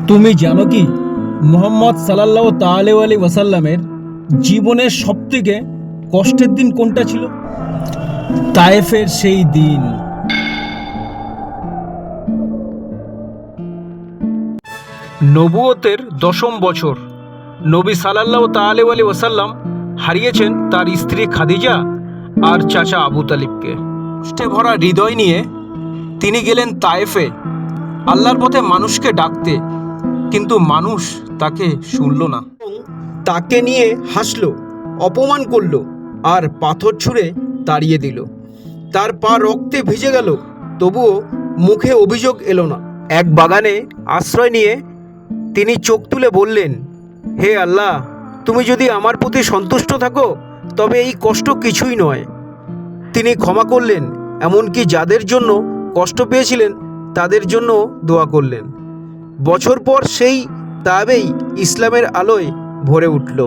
তুমি জানো কি মোহাম্মদ সাল্লাল্লাহু তাআলা আলাইহি ওয়াসাল্লামের জীবনের সবথেকে কষ্টের দিন কোনটা ছিল? তায়েফের সেই দিন। নবুয়তের 10ম বছর নবী সাল্লাল্লাহু তাআলা আলাইহি ওয়াসাল্লাম হারিয়েছেন তার স্ত্রী খাদিজা আর চাচা আবু তালিবকে। কষ্টে ভরা হৃদয় নিয়ে তিনি গেলেন তায়েফে আল্লাহর পথে মানুষকে ডাকতে, কিন্তু মানুষ তাকে শুনল না। তাকে নিয়ে হাসলো, অপমান করলো আর পাথর ছুঁড়ে তাড়িয়ে দিল। তার পা রক্তে ভিজে গেল, তবুও মুখে অভিযোগ এলো না। এক বাগানে আশ্রয় নিয়ে তিনি চোখ তুলে বললেন, হে আল্লাহ, তুমি যদি আমার প্রতি সন্তুষ্ট থাকো তবে এই কষ্ট কিছুই নয়। তিনি ক্ষমা করলেন, এমনকি যাদের জন্য কষ্ট পেয়েছিলেন তাদের জন্য দোয়া করলেন। বছর পর সেই তাবেই ইসলামের আলোয় ভরে উঠল।